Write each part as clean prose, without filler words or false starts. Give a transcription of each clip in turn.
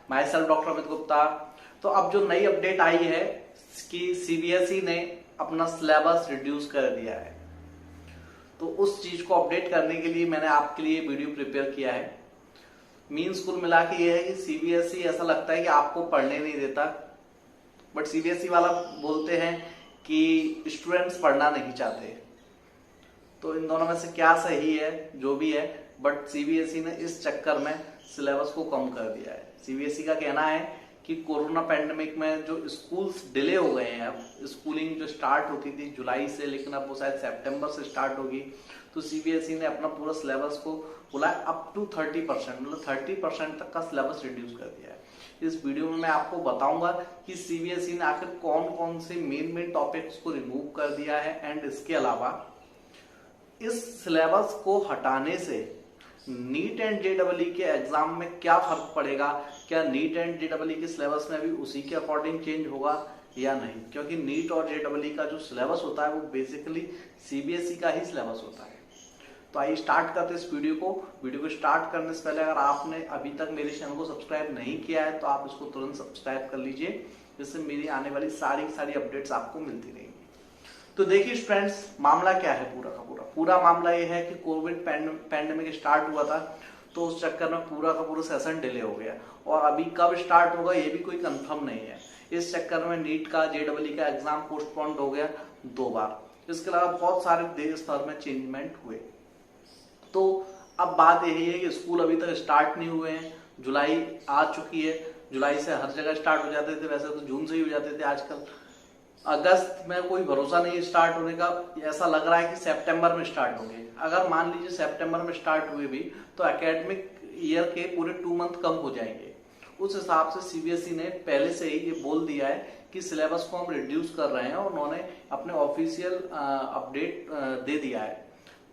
My self doctor Amit Gupta. तो अब जो नई अपडेट आई है कि सीबीएसई ने अपना सिलेबस रिड्यूस कर दिया है, तो उस चीज को अपडेट करने के लिए मैंने आपके लिए वीडियो प्रिपेयर किया है। मीन्स कुल मिला के ये है कि सीबीएसई ऐसा लगता है कि आपको पढ़ने नहीं देता, बट सीबीएसई वाला बोलते हैं कि स्टूडेंट्स पढ़ना नहीं चाहते। तो इन दोनों में से क्या सही है, जो भी है, बट सीबीएसई ने इस चक्कर में सिलेबस को कम कर दिया है। सीबीएसई का कहना है कि कोरोना पैंडेमिक में जो स्कूल्स डिले हो गए हैं, अब स्कूलिंग जो स्टार्ट होती थी जुलाई से, लेकिन अब वो शायद सितंबर से स्टार्ट होगी, तो सीबीएसई ने अपना पूरा सिलेबस को बोला अप टू 30%, मतलब 30% तक का सिलेबस रिड्यूस कर दिया है। इस वीडियो में मैं आपको बताऊंगा कि सीबीएसई ने आखिर कौन कौन से मेन टॉपिक्स को रिमूव कर दिया है, एंड इसके अलावा इस सिलेबस को हटाने से नीट एंड जेईई के एग्जाम में क्या फर्क पड़ेगा, क्या नीट एंड जेईई के सिलेबस में भी उसी के अकॉर्डिंग चेंज होगा या नहीं, क्योंकि नीट और जेईई का जो सिलेबस होता है वो बेसिकली सीबीएसई का ही सिलेबस होता है। तो आइए स्टार्ट करते हैं इस वीडियो को स्टार्ट करने से पहले अगर आपने अभी तक मेरे चैनल को सब्सक्राइब नहीं किया है तो आप इसको तुरंत सब्सक्राइब कर लीजिए, जिससे मेरी आने वाली सारी अपडेट्स आपको मिलती रहेंगी। तो देखिए फ्रेंड्स, मामला क्या है पूरा का पूरा मामला ये है कि कोविड पैंडेमिक स्टार्ट हुआ था, तो उस चक्कर में पूरा का पूरा सेशन डिले हो गया, और अभी कब स्टार्ट होगा ये भी कोई कंफर्म नहीं है। इस चक्कर में नीट का जेईई का एग्जाम पोस्टपोन्ड हो गया 2 बार। इसके अलावा बहुत सारे देश भर में चेंजमेंट हुए। तो अब बात यही है कि स्कूल अभी तक स्टार्ट नहीं हुए हैं, जुलाई आ चुकी है, जुलाई से हर जगह स्टार्ट हो जाते थे, वैसे तो जून से ही हो जाते थे आजकल। अगस्त में कोई भरोसा नहीं स्टार्ट होने का, ऐसा लग रहा है कि सितंबर में स्टार्ट होंगे। अगर मान लीजिए सितंबर में स्टार्ट हुए भी तो एकेडमिक ईयर के पूरे 2 मंथ कम हो जाएंगे। उस हिसाब से सीबीएसई ने पहले से ही ये बोल दिया है कि सिलेबस को हम रिड्यूस कर रहे हैं, और उन्होंने अपने ऑफिशियल अपडेट दे दिया है।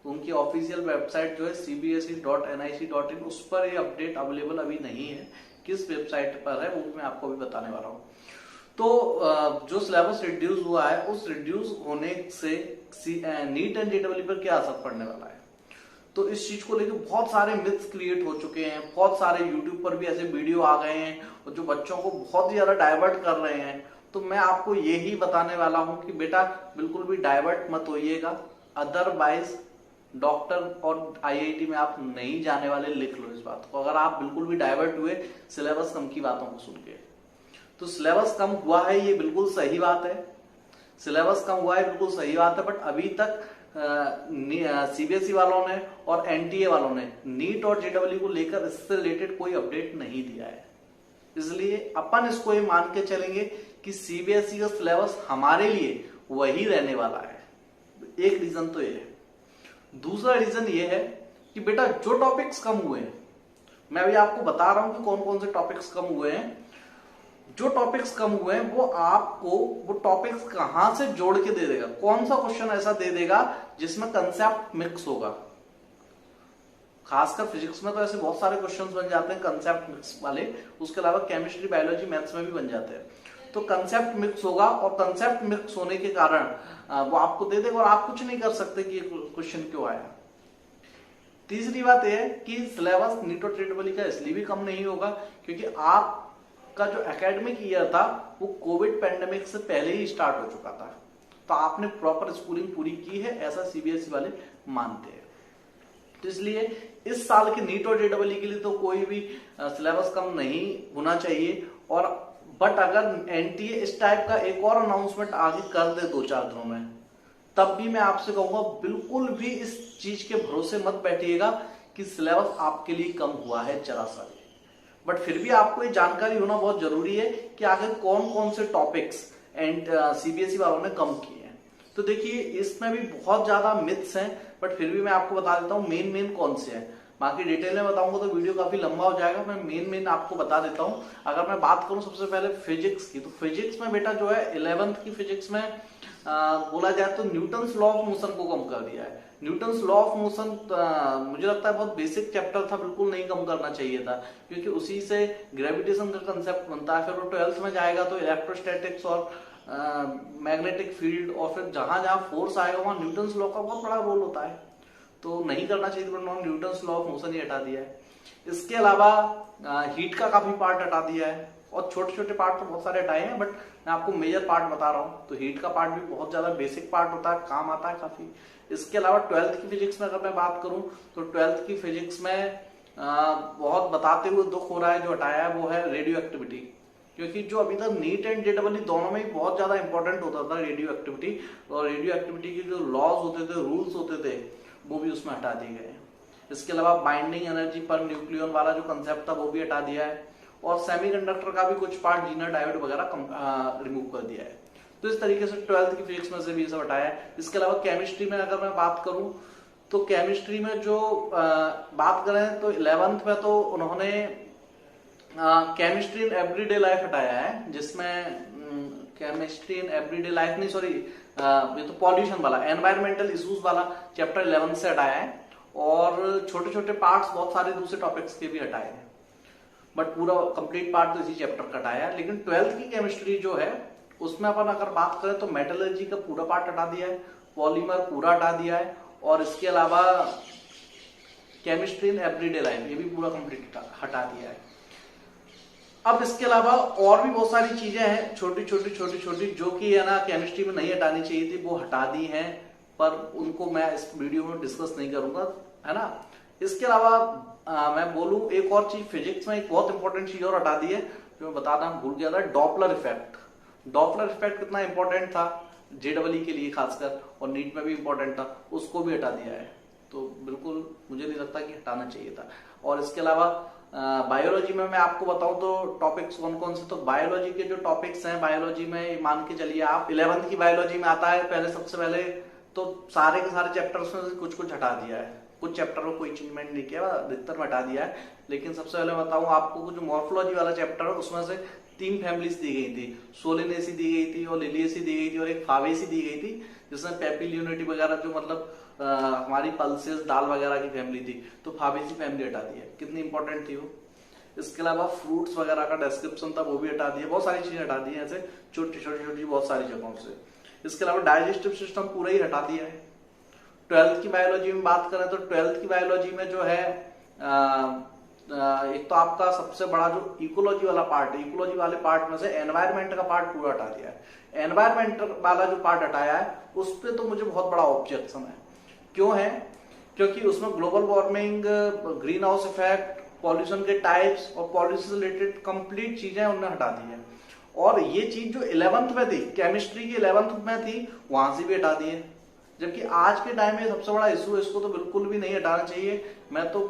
उनकी ऑफिशियल वेबसाइट जो है cbse.nic.in, उस पर ये अपडेट अवेलेबल अभी नहीं है। किस वेबसाइट पर है वो मैं आपको अभी बताने वाला हूँ। तो जो सिलेबस रिड्यूस हुआ है, उस रिड्यूस होने से नीट एंड जेईई पर क्या असर पड़ने वाला है, तो इस चीज को लेकर बहुत सारे मिथ्स क्रिएट हो चुके हैं। बहुत सारे यूट्यूब पर भी ऐसे वीडियो आ गए हैं और जो बच्चों को बहुत ही ज्यादा डाइवर्ट कर रहे हैं। तो मैं आपको यही बताने वाला हूं कि बेटा बिल्कुल भी डाइवर्ट मत होइएगा, अदरवाइज डॉक्टर और आईआईटी में आप नहीं जाने वाले, लिख लो इस बात को। अगर आप बिल्कुल भी डाइवर्ट हुए सिलेबस कम की बातों को सुन के, तो सिलेबस कम हुआ है ये बिल्कुल सही बात है, सिलेबस कम हुआ है बिल्कुल सही बात है, बट अभी तक सीबीएसई वालों ने और एनटीए वालों ने नीट और जेईई को लेकर इससे रिलेटेड कोई अपडेट नहीं दिया है। इसलिए अपन इसको ये मान के चलेंगे कि सीबीएसई का सिलेबस हमारे लिए वही रहने वाला है। एक रीजन तो ये है। दूसरा रीजन ये है कि बेटा जो टॉपिक्स कम हुए हैं, मैं अभी आपको बता रहा हूं कि कौन कौन से टॉपिक्स कम हुए हैं। जो टॉपिक्स कम हुए हैं वो आपको वो टॉपिक्स कहां से जोड़ के दे देगा, कौन सा क्वेश्चन ऐसा दे देगा जिसमें कंसेप्ट मिक्स होगा। खासकर फिजिक्स में तो ऐसे बहुत सारे क्वेश्चंस बन जाते हैं कंसेप्ट मिक्स वाले, उसके अलावा केमिस्ट्री, बायोलॉजी, मैथ्स में भी बन जाते हैं। तो कंसेप्ट मिक्स होगा, और कंसेप्ट मिक्स होने के कारण वो आपको दे देगा, और आप कुछ नहीं कर सकते कि क्वेश्चन क्यों आया। तीसरी बात यह है कि सिलेबस नीट और जेईई का इसलिए भी कम नहीं होगा क्योंकि आप का जो एकेडमिक ईयर था वो कोविड पैंडेमिक से पहले ही स्टार्ट हो चुका था, तो आपने प्रॉपर स्कूलिंग पूरी की है, ऐसा सीबीएसई वाले मानते हैं। तो इसलिए इस साल के नीट और जेईई के लिए तो कोई भी सिलेबस कम नहीं होना चाहिए। और बट अगर एनटीए इस टाइप का एक और अनाउंसमेंट आगे कर दे 2-4 दिनों में, तब भी मैं आपसे कहूंगा बिल्कुल भी इस चीज के भरोसे मत बैठिएगा कि सिलेबस आपके लिए कम हुआ है जरा सा। बट फिर भी आपको ये जानकारी होना बहुत जरूरी है कि आगे कौन कौन से टॉपिक्स एंड सीबीएसई वालों ने कम किए हैं। तो देखिए इसमें भी बहुत ज्यादा मिथ्स हैं, बट फिर भी मैं आपको बता देता हूँ मेन कौन से हैं। बाकी डिटेल में बताऊंगा तो वीडियो काफी लंबा हो जाएगा, मैं मेन आपको बता देता हूँ। अगर मैं बात करूं सबसे पहले फिजिक्स की, तो फिजिक्स में बेटा जो है 11th की फिजिक्स में बोला जाए तो न्यूटन्स लॉ ऑफ मोशन को कम कर दिया है। न्यूटन्स लॉ ऑफ मोशन मुझे लगता है बहुत बेसिक चैप्टर था, बिल्कुल नहीं कम करना चाहिए था, क्योंकि उसी से ग्रेविटेशन का कंसेप्ट बनता है। फिर वो 12th में जाएगा तो इलेक्ट्रोस्टैटिक्स और मैग्नेटिक फील्ड, और फिर जहां जहां फोर्स आएगा वहां न्यूटन्स लॉ का बहुत बड़ा रोल होता है। तो नहीं करना चाहिए, बट उन्होंने न्यूटन्स लॉ ऑफ मोशन ही हटा दिया है। इसके अलावा हीट का काफी पार्ट हटा दिया है, और छोटे छोटे पार्ट तो बहुत सारे हटाए हैं, बट मैं आपको मेजर पार्ट बता रहा हूँ। तो हीट का पार्ट भी बहुत ज्यादा बेसिक पार्ट होता है, काम आता है काफी। इसके अलावा 12th की फिजिक्स में अगर मैं बात करूं तो 12th की फिजिक्स में बहुत बताते हुए दुख हो रहा है, जो हटाया है वो है रेडियो एक्टिविटी। क्योंकि जो अभी तक नीट एंड जेईई दोनों में ही बहुत ज्यादा इंपॉर्टेंट होता था रेडियो एक्टिविटी, और रेडियो एक्टिविटी के जो लॉज होते थे, रूल्स होते थे, वो भी उसमें हटा दिए गए। इसके अलावा बाइंडिंग एनर्जी पर न्यूक्लियन वाला जो कंसेप्ट था वो भी हटा दिया है, और सेमीकंडक्टर का भी कुछ पार्ट जीनर डायोड वगैरह रिमूव कर दिया है। तो इस तरीके से 12th की फिजिक्स में से भी सब हटाया है। इसके अलावा केमिस्ट्री में अगर मैं बात करूं तो केमिस्ट्री में जो बात करें तो 11th में तो उन्होंने केमिस्ट्री इन एवरीडे लाइफ हटाया है, जिसमें केमिस्ट्री इन एवरीडे लाइफ नहीं, सॉरी, ये तो पॉल्यूशन वाला, एनवायरमेंटल इश्यूज वाला चैप्टर 11th से हटाया है, और छोटे छोटे पार्ट्स बहुत सारे दूसरे टॉपिक्स के भी हटाए हैं, बट पूरा कंप्लीट पार्ट तो इसी चैप्टर का हटाया है। लेकिन 12th की केमिस्ट्री जो है उसमें अपन अगर बात करें तो मेटलर्जी का पूरा पार्ट हटा दिया है, पॉलीमर पूरा हटा दिया है, और इसके अलावा केमिस्ट्री इन एवरीडे लाइफ ये भी पूरा कंप्लीट हटा दिया है। अब इसके अलावा और भी बहुत सारी चीजें हैं छोटी छोटी जो कि है ना केमिस्ट्री में नहीं हटानी चाहिए थी, वो हटा दी हैं, पर उनको मैं इस वीडियो में डिस्कस नहीं करूंगा, है ना। इसके अलावा मैं बोलूं एक और चीज, फिजिक्स में एक बहुत इंपॉर्टेंट चीज और हटा दी है जो मैं बताना भूल गया था, डॉपलर इफेक्ट। डॉपलर इफेक्ट कितना इंपॉर्टेंट था जेईई के लिए खासकर, और नीट में भी इंपॉर्टेंट था, उसको भी हटा दिया है। तो बिल्कुल मुझे नहीं लगता कि हटाना चाहिए था। और इसके अलावा बायोलॉजी में मैं आपको बताऊं तो टॉपिक्स कौन कौन से, तो बायोलॉजी के जो टॉपिक्स हैं, बायोलॉजी में मान के चलिए आप 11th की बायोलॉजी में आता है पहले, सबसे पहले तो सारे के सारे चैप्टर्स में कुछ कुछ हटा दिया है, कुछ चैप्टर में कोई चेंजमेंट नहीं किया, अधिकतर में हटा दिया है। लेकिन सबसे पहले बताऊं आपको, जो मॉर्फोलॉजी वाला चैप्टर है उसमें से 3 फैमिलीज दी गई थी, सोलिनेसी दी गई थी, और लिलिएसी दी गई थी, और एक फावेसी दी गई थी, जिसमें पेपिलियोनिटी वगैरह जो मतलब हमारी पल्सेस दाल वगैरह की फैमिली थी, तो फावेसी फैमिली हटा दी है। कितनी इंपॉर्टेंट थी वो। इसके अलावा फ्रूट्स वगैरह का डिस्क्रिप्शन था वो भी हटा दिया, बहुत सारी चीजें हटा दी है ऐसे छोटी छोटी बहुत सारी जगहों से। इसके अलावा डाइजेस्टिव सिस्टम पूरा ही हटा दिया है। 12th की बायोलॉजी में बात करें तो 12th की बायोलॉजी में जो है एक तो आपका सबसे बड़ा जो इकोलॉजी वाला पार्ट है, इकोलॉजी वाले पार्ट में से एनवायरमेंट का पार्ट पूरा हटा दिया है। एनवायरमेंट वाला जो पार्ट हटाया है उस पर तो मुझे बहुत बड़ा ऑब्जेक्शन है। क्यों है? क्योंकि उसमें global warming, green house effect, pollution के टाइप्स और पॉल्यूशन से रिलेटेड कंप्लीट चीजें उन्होंने हटा दी है। और ये चीज जो 11th में थी, केमिस्ट्री की 11th में थी, वहां से भी हटा दी है। जबकि आज के टाइम में सबसे बड़ा इशू, इसको तो बिल्कुल भी नहीं हटाना चाहिए। मैं तो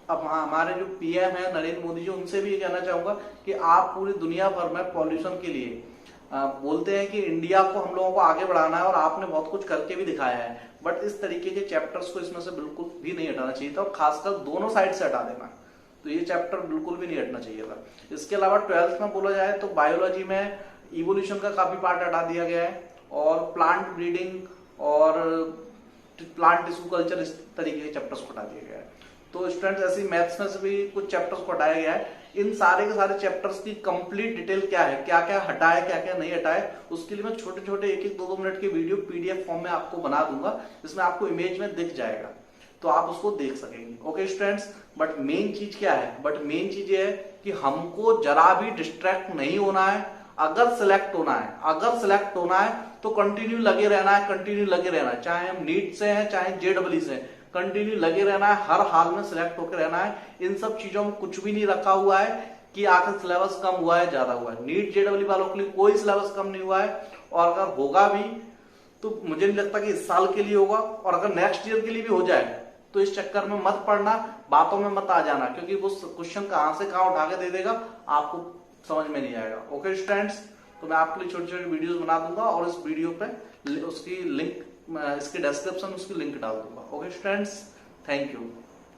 अब हमारे जो पीएम है नरेंद्र मोदी जी, उनसे भी ये कहना चाहूंगा कि आप पूरी दुनिया भर में पॉल्यूशन के लिए बोलते हैं कि इंडिया को, हम लोगों को आगे बढ़ाना है, और आपने बहुत कुछ करके भी दिखाया है, बट इस तरीके के चैप्टर्स को इसमें से बिल्कुल भी नहीं हटाना चाहिए था, और खासकर दोनों साइड से हटा देना। तो ये चैप्टर बिल्कुल भी नहीं हटना चाहिए था। इसके अलावा 12th में बोला जाए तो बायोलॉजी में इवोल्यूशन का काफी पार्ट हटा दिया गया है, और प्लांट ब्रीडिंग और प्लांट टिश्यू कल्चर, इस तरीके के चैप्टर्स को हटा दिया गया है। तो स्टूडेंट्स ऐसे मैथ्स में से भी कुछ चैप्टर्स को हटाया गया है। इन सारे के सारे चैप्टर्स की कंप्लीट डिटेल क्या है, क्या क्या हटाए, क्या क्या नहीं हटाए, उसके लिए मैं छोटे छोटे 1-1, 2-2 मिनट के वीडियो पीडीएफ फॉर्म में आपको बना दूंगा, जिसमें आपको इमेज में दिख जाएगा, तो आप उसको देख सकेंगे। ओके स्टूडेंट्स, बट मेन चीज क्या है? बट मेन चीज ये है कि हमको जरा भी डिस्ट्रैक्ट नहीं होना है। अगर सिलेक्ट होना है तो कंटिन्यू लगे रहना है, कंटिन्यू लगे रहना है, चाहे हम नीट से हैं चाहे जेईई से, कंटिन्यू लगे रहना है, हर हाल में सिलेक्ट होकर रहना है। इन सब चीजों में कुछ भी नहीं रखा हुआ है कि आखिर सिलेबस कम हुआ है, ज्यादा हुआ है। नीट जेईई वालों के लिए कोई सिलेबस कम नहीं हुआ है, और अगर होगा भी तो मुझे नहीं लगता कि इस साल के लिए होगा, और अगर नेक्स्ट ईयर के लिए भी हो जाए तो इस चक्कर में मत पढ़ना, बातों में मत आ जाना, क्योंकि वो क्वेश्चन कहां से कहां उठा के दे देगा आपको समझ में नहीं आएगा। ओके स्टूडेंट्स, तो मैं आपके लिए छोटी छोटी वीडियोस बना दूंगा, और इस वीडियो पे उसकी लिंक, इसके डिस्क्रिप्शन उसकी लिंक डाल दूंगा। Okay students, thank you.